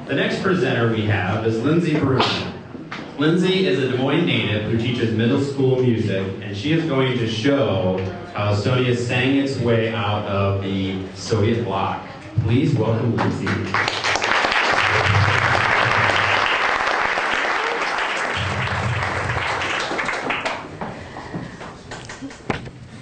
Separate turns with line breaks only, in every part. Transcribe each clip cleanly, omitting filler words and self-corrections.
The next presenter we have is Lindsey Bruner. Lindsey is a Des Moines native who teaches middle school music, and she is going to show how Estonia sang its way out of the Soviet bloc. Please welcome Lindsey.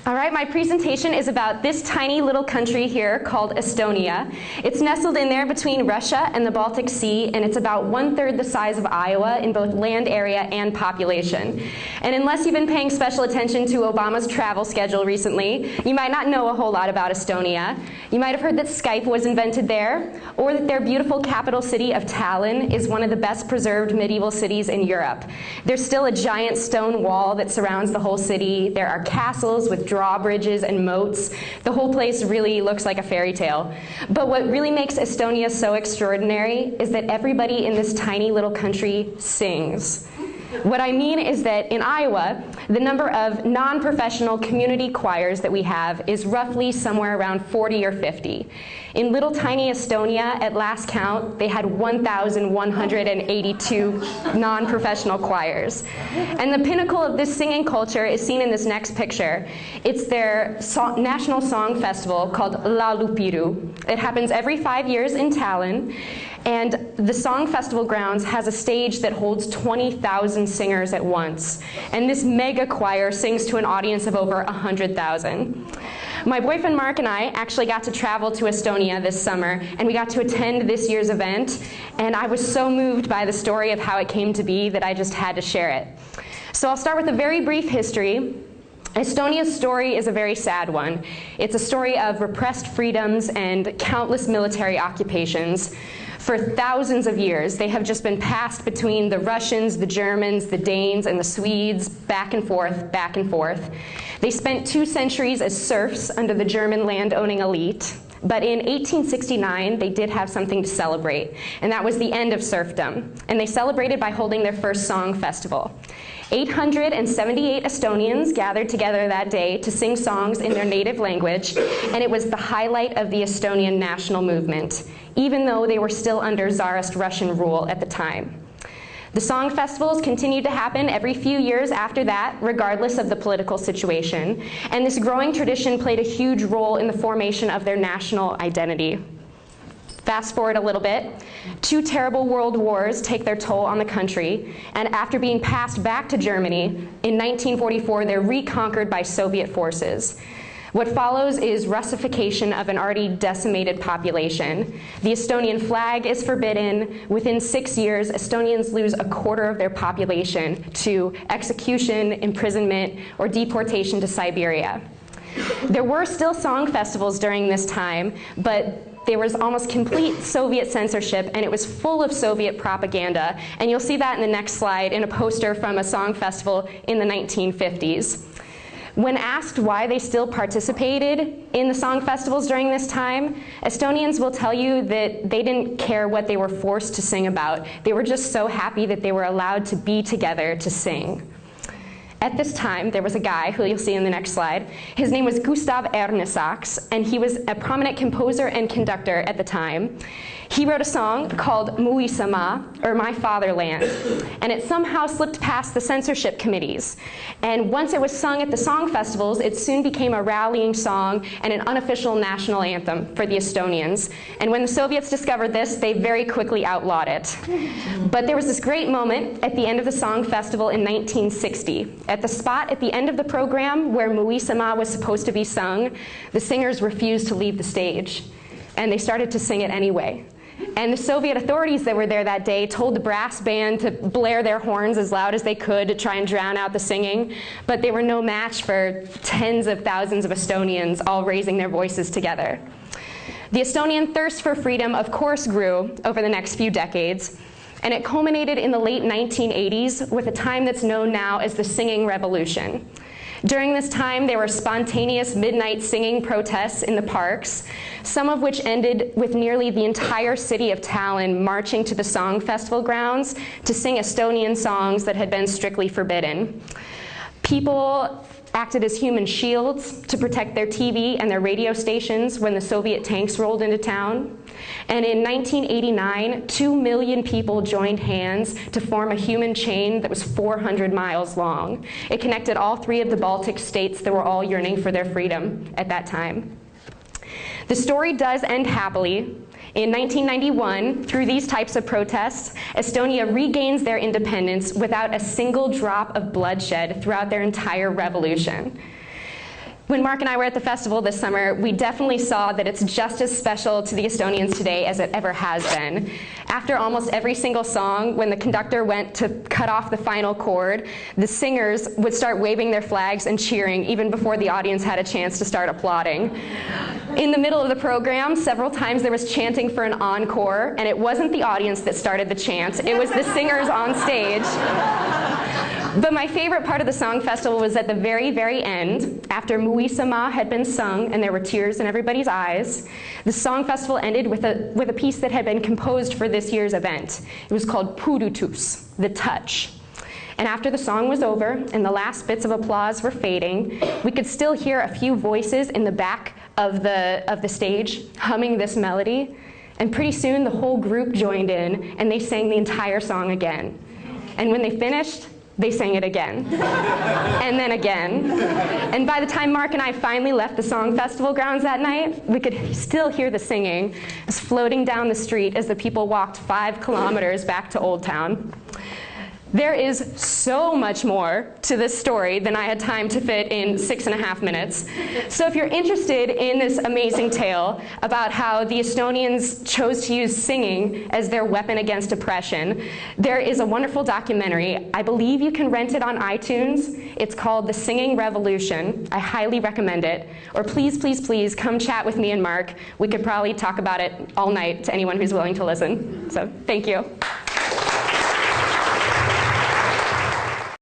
All right, my presentation is about this tiny little country here called Estonia. It's nestled in there between Russia and the Baltic Sea, and it's about 1/3 the size of Iowa in both land area and population. And unless you've been paying special attention to Obama's travel schedule recently, you might not know a whole lot about Estonia. You might have heard that Skype was invented there, or that their beautiful capital city of Tallinn is one of the best preserved medieval cities in Europe. There's still a giant stone wall that surrounds the whole city. There are castles with drawbridges and moats. The whole place really looks like a fairy tale. But what really makes Estonia so extraordinary is that everybody in this tiny little country sings. What I mean is that in Iowa, the number of non-professional community choirs that we have is roughly somewhere around 40 or 50. In little tiny Estonia, at last count, they had 1,182 non-professional choirs. And the pinnacle of this singing culture is seen in this next picture. It's their national song festival called La Lupiru. It happens every 5 years in Tallinn. And the Song Festival grounds has a stage that holds 20,000 singers at once. And this mega choir sings to an audience of over 100,000. My boyfriend Mark and I actually got to travel to Estonia this summer, and we got to attend this year's event. And I was so moved by the story of how it came to be that I just had to share it. So I'll start with a very brief history. Estonia's story is a very sad one. It's a story of repressed freedoms and countless military occupations. For thousands of years, they have just been passed between the Russians, the Germans, the Danes, and the Swedes, back and forth, back and forth. They spent 2 centuries as serfs under the German land-owning elite. But in 1869, they did have something to celebrate, and that was the end of serfdom. And they celebrated by holding their first song festival. 878 Estonians gathered together that day to sing songs in their native language, and it was the highlight of the Estonian national movement, even though they were still under Tsarist Russian rule at the time. The song festivals continued to happen every few years after that, regardless of the political situation, and this growing tradition played a huge role in the formation of their national identity. Fast forward a little bit, 2 terrible world wars take their toll on the country, and after being passed back to Germany, in 1944 they're reconquered by Soviet forces. What follows is Russification of an already decimated population. The Estonian flag is forbidden. Within 6 years, Estonians lose 1/4 of their population to execution, imprisonment, or deportation to Siberia. There were still song festivals during this time, but there was almost complete Soviet censorship, and it was full of Soviet propaganda. And you'll see that in the next slide in a poster from a song festival in the 1950s. When asked why they still participated in the song festivals during this time, Estonians will tell you that they didn't care what they were forced to sing about. They were just so happy that they were allowed to be together to sing. At this time, there was a guy who you'll see in the next slide. His name was Gustav Ernesaks, and he was a prominent composer and conductor at the time. He wrote a song called Mu Isamaa, or My Fatherland, and it somehow slipped past the censorship committees. And once it was sung at the song festivals, it soon became a rallying song and an unofficial national anthem for the Estonians. And when the Soviets discovered this, they very quickly outlawed it. But there was this great moment at the end of the song festival in 1960. At the spot at the end of the program where Mu Isamaa was supposed to be sung, the singers refused to leave the stage, and they started to sing it anyway. And the Soviet authorities that were there that day told the brass band to blare their horns as loud as they could to try and drown out the singing, but they were no match for tens of thousands of Estonians all raising their voices together. The Estonian thirst for freedom, of course, grew over the next few decades, and it culminated in the late 1980s with a time that's known now as the Singing Revolution. During this time, there were spontaneous midnight singing protests in the parks, some of which ended with nearly the entire city of Tallinn marching to the Song Festival grounds to sing Estonian songs that had been strictly forbidden. People acted as human shields to protect their TV and their radio stations when the Soviet tanks rolled into town. And in 1989, 2 million people joined hands to form a human chain that was 400 miles long. It connected all 3 of the Baltic states that were all yearning for their freedom at that time. The story does end happily. In 1991, through these types of protests, Estonia regains their independence without a single drop of bloodshed throughout their entire revolution. When Mark and I were at the festival this summer, we definitely saw that it's just as special to the Estonians today as it ever has been. After almost every single song, when the conductor went to cut off the final chord, the singers would start waving their flags and cheering even before the audience had a chance to start applauding. In the middle of the program, several times there was chanting for an encore, and it wasn't the audience that started the chant, it was the singers on stage. But my favorite part of the song festival was at the very, very end, after Mui Sama had been sung and there were tears in everybody's eyes. The song festival ended with a piece that had been composed for this year's event. It was called Puudutus, the touch. And after the song was over and the last bits of applause were fading, we could still hear a few voices in the back of the stage humming this melody. And pretty soon the whole group joined in and they sang the entire song again. And when they finished, they sang it again, and then again. And by the time Mark and I finally left the song festival grounds that night, we could still hear the singing as floating down the street as the people walked 5 kilometers back to Old Town. There is so much more to this story than I had time to fit in 6.5 minutes. So if you're interested in this amazing tale about how the Estonians chose to use singing as their weapon against oppression, there is a wonderful documentary. I believe you can rent it on iTunes. It's called The Singing Revolution. I highly recommend it. Or please, please, please come chat with me and Mark. We could probably talk about it all night to anyone who's willing to listen. So thank you.